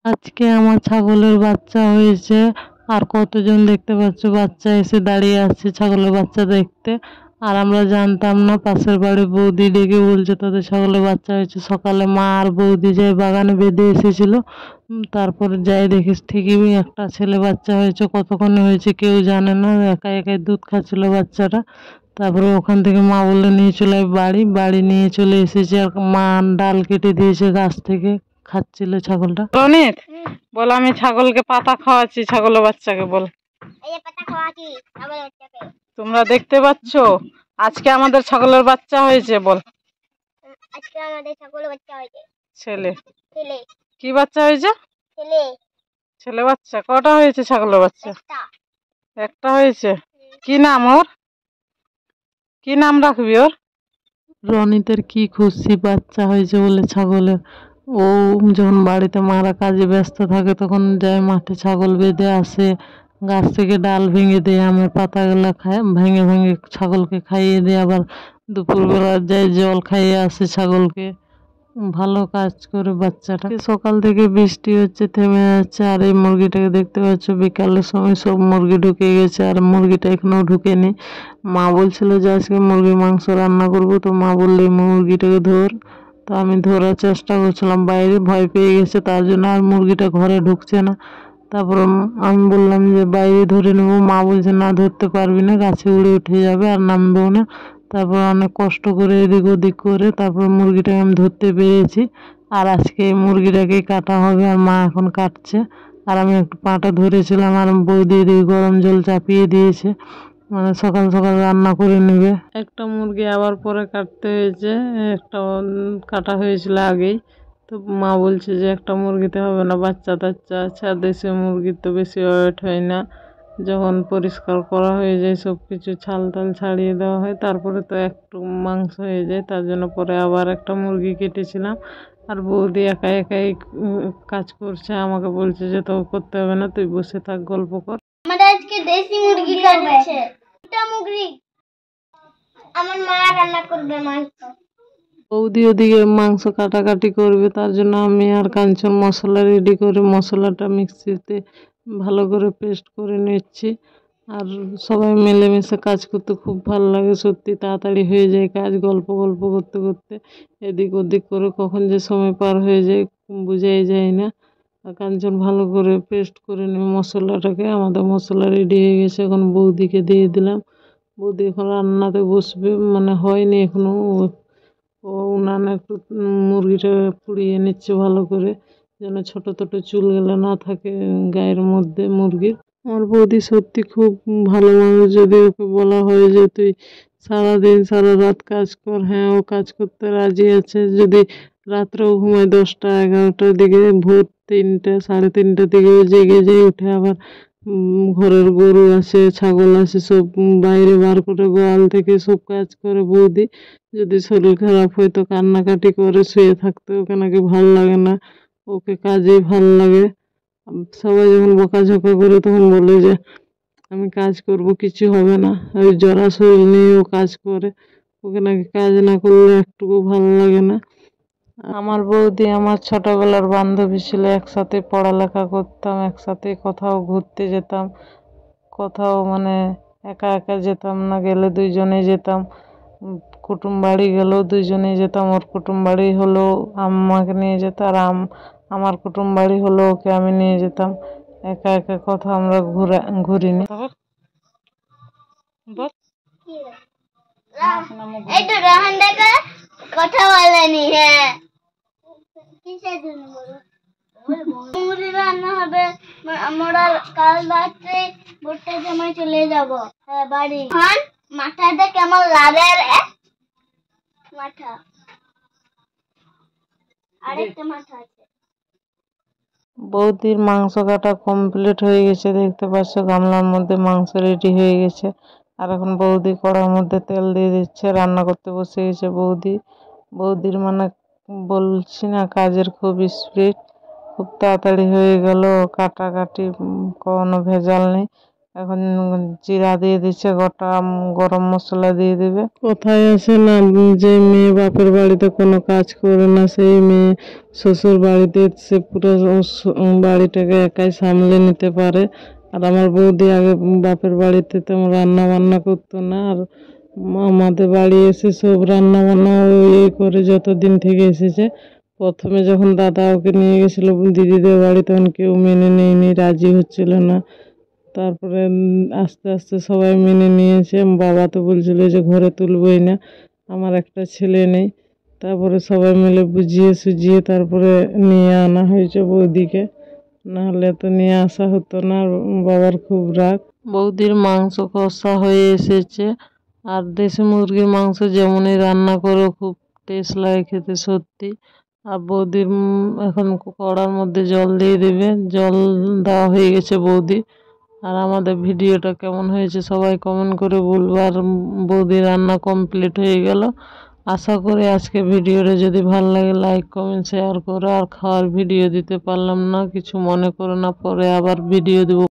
আজকে আমার ছাগলের বাচ্চা হয়েছে। আর কতজন দেখতে পাচ্ছ বাচ্চা এসে দাঁড়িয়ে আছে ছাগলের বাচ্চা দেখতে। আর আমরা জানতাম না, পাশের বাড়ি বৌদি ডেকে বলছে তাদের ছাগলের বাচ্চা হয়েছে। সকালে মা আর বৌদি যাই বাগানে বেঁধে এসেছিল, তারপরে যাই দেখিস ঠিকই একটা ছেলে বাচ্চা হয়েছে। কতক্ষণে হয়েছে কেউ জানে না, একাই একাই দুধ খাচ্ছিল বাচ্চাটা। তারপরে ওখান থেকে মা বললে নিয়ে চলে বাড়ি নিয়ে চলে এসেছে। আর মা ডাল কেটে দিয়েছে গাছ থেকে, খাচ্ছিল ছাগলটা। রনিত বল, আমি ছাগলকে পাতা খাওয়াচ্ছি ছাগলের বাচ্চাকে, বল। তোমরা দেখতে পাচ্ছ আজকে আমাদের ছাগলের বাচ্চা হয়েছে, বল। আজকে আমাদের ছাগলের বাচ্চা হয়েছে। ছেলে। ছেলে। কি বাচ্চা হয়েছে? ছেলে। ছেলে বাচ্চা। কটা হয়েছে ছাগলের বাচ্চা? একটা হয়েছে। কি নাম ওর? কি নাম রাখবি ওর? রনিতের কি খুশি, বাচ্চা হয়েছে বলে ছাগলের। ও যখন বাড়িতে মারা কাজে ব্যস্ত থাকে তখন যায় মাঠে ছাগল বেঁধে আসে, গাছ থেকে ডাল ভেঙে দেয়, আমের পাতাগুলো খায়, ভেঙে ভেঙে ছাগলকে খাইয়ে দেয়। আবার দুপুরবেলা যায় জল খাইয়ে আসে ছাগলকে। ভালো কাজ করে বাচ্চাটা। সকাল থেকে বৃষ্টি হচ্ছে, থেমে যাচ্ছে। আর এই মুরগিটাকে দেখতে পাচ্ছ বিকালের সময় সব মুরগি ঢুকে গেছে, আর মুরগিটা এখনো ঢুকেনি। মা বলছিল যে আজকে মুরগির মাংস রান্না করব, তো মা বললে মুরগিটাকে ধর। তো আমি ধরার চেষ্টা করছিলাম, বাইরে ভয় পেয়ে গেছে, তার জন্য আর মুরগিটা ঘরে ঢুকছে না। তারপর আমি বললাম যে বাইরে ধরে নেবো। মা বলছে না, ধরতে পারবি না, গাছে উড়ে উঠে যাবে আর নামবেও না। তারপর অনেক কষ্ট করে এদিক ওদিক করে তারপর মুরগিটাকে আমি ধরতে পেরেছি। আর আজকে এই মুরগিটাকে কাটা হবে, আর মা এখন কাটছে। আর আমি একটু পাটা ধরেছিলাম, আর বৌদি এদিকে গরম জল চাপিয়ে দিয়েছে, মানে সকাল সকাল রান্না করে নেবে। একটা মুরগি আবার পরে কাটতে হয়েছে, একটা কাটা হয়েছিল আগেই। তো মা বলছে যে একটা মুরগিতে হবে না, বাচ্চা টাচ্চা আছে, আর দেশি মুরগির তো বেশি ওয়েট হয় না। যখন পরিষ্কার করা হয়ে যায় সব কিছু ছাল টাল ছাড়িয়ে দেওয়া হয়, তারপরে তো একটু মাংস হয়ে যায়। তার জন্য পরে আবার একটা মুরগি কেটেছিলাম। আর বৌদি একাই একাই কাজ করছে, আমাকে বলছে যে তো করতে হবে না, তুই বসে থাক, গল্প কর। আমাদের আজকে দেশি মুরগি কাটছে, দুটো মুরগি আমার মা রান্না করবে মাংস। বৌদি ওদিকে মাংস কাটাকাটি করবে, তার জন্য আমি আর কাঞ্চন মশলা রেডি করে মশলাটা মিক্সিতে ভালো করে পেস্ট করে নিচ্ছি। আর সবাই মিলেমিশে কাজ করতে খুব ভালো লাগে, সত্যি তাড়াতাড়ি হয়ে যায় কাজ। গল্প গল্প করতে করতে এদিক ওদিক করে কখন যে সময় পার হয়ে যায় বোঝাই যায় না। আর কাঞ্চন ভালো করে পেস্ট করে নিয়ে মশলাটাকে, আমাদের মশলা রেডি হয়ে গেছে। এখন বৌদিকে দিয়ে দিলাম। বৌদি এখন রান্নাতে বসবে, মানে হয়নি এখনো। ও উনানে একটু মুরগিটা পুড়িয়ে নিচ্ছে ভালো করে, যেন ছোট ছোট চুলগুলো না থাকে গায়ের মধ্যে মুরগির। আমার বৌদি সত্যি খুব ভালো মানুষ। যদি ওকে বলা হয় যে তুই সারাদিন সারা রাত কাজ কর, হ্যাঁ ও কাজ করতে রাজি আছে। যদি রাত্রেও ঘুমায় 10টা 11টার দিকে, ভোর 3টে 3:30টার দিকেও জেগে যায়, উঠে আবার ঘরের গরু আছে ছাগল আছে সব বাইরে বার করে গোয়াল থেকে সব কাজ করে বৌদি। যদি শরীর খারাপ হয় তো কান্নাকাটি করে শুয়ে থাকতে, ওকে নাকি ভাল লাগে না, ওকে কাজেই ভাল লাগে। সবাই যখন বকাঝকা করে তখন বলে যে আমি কাজ করব, কিছু হবে না। ওই জরা শরীর নিয়েও কাজ করে, ওকে নাকি কাজ না করলে একটুকু ভালো লাগে না। আমার বৌদি আমার ছোটবেলার বান্ধবী ছিল, একসাথে পড়ালেখা করতাম, একসাথে কোথাও ঘুরতে যেতাম, কোথাও মানে একা একা যেতাম না, গেলে দুইজনে যেতাম। কুটুম বাড়ি গেলেও দুইজনেই যেতাম। ওর কুটুম বাড়ি হলো আমাকে নিয়ে যেত, আর আমার কুটুম বাড়ি হলো ওকে আমি নিয়ে যেতাম। একা একা কোথাও আমরা ঘুরিনি। এই তো রহন দেখা কথা বলেনি। হ্যাঁ কিসের জন্য মুড়ি রান্না হবে। আমরা কাল রাত্রে ভোরটার সময় চলে যাব বাড়ি। মাথাটা কেমন লাগে রে? মাথা আরেকটা মাথা আছে। বৌদির মাংস কাটা কমপ্লিট হয়ে গেছে, দেখতে পাচ্ছ গামলার মধ্যে মাংস রেডি হয়ে গেছে। আর এখন বৌদি কড়ার মধ্যে তেল দিয়ে দিচ্ছে, রান্না করতে বসে গেছে বৌদি। বৌদির মানে বলছি না, কাজের খুব স্পিড, খুব তাড়াতাড়ি হয়ে গেল। কাটাকাটি কোনো ভেজাল নেই। এখন জিরা দিয়ে দিচ্ছে, গোটা গরম মশলা দিয়ে দেবে। কোথায় আসে না যে মেয়ে বাপের বাড়িতে কোনো কাজ করে না, সেই মেয়ে শ্বশুর বাড়িতে সে পুরো বাড়িটাকে একাই সামলে নিতে পারে। আর আমার বৌদি আগে বাপের বাড়িতে তেমন রান্না বান্না করতো না, আর আমাদের বাড়ি এসে সব রান্না বান্না ওই করে যতদিন থেকে এসেছে। প্রথমে যখন দাদা ওকে নিয়ে গেছিলো দিদিদের বাড়ি, তখন কেউ মেনে নেয়নি, রাজি হচ্ছিল না। তারপরে আস্তে আস্তে সবাই মেনে নিয়েছে। বাবা তো বলছিল যে ঘরে তুলবই না, আমার একটা ছেলে নেই। তারপরে সবাই মিলে বুঝিয়ে সুঝিয়ে তারপরে নিয়ে আনা হয়েছে বৌদিকে, নাহলে তো নিয়ে আসা হতো না। আর বাবার খুব রাগ। বৌদির মাংস কষা হয়ে এসেছে, আর দেশি মুরগির মাংস যেমনই রান্না করো খুব টেস্ট লাগে খেতে সত্যি। আর বৌদির এখন কড়ার মধ্যে জল দিয়ে দেবে, জল দেওয়া হয়ে গেছে বৌদি। আর আমাদের ভিডিওটা কেমন হয়েছে সবাই কমেন্ট করে বলবো। আর বৌদি রান্না কমপ্লিট হয়ে গেল। আশা করি আজকে ভিডিওটা যদি ভালো লাগে লাইক কমেন্ট শেয়ার করো। আর খাওয়ার ভিডিও দিতে পারলাম না, কিছু মনে করো না, পরে আবার ভিডিও দেবো।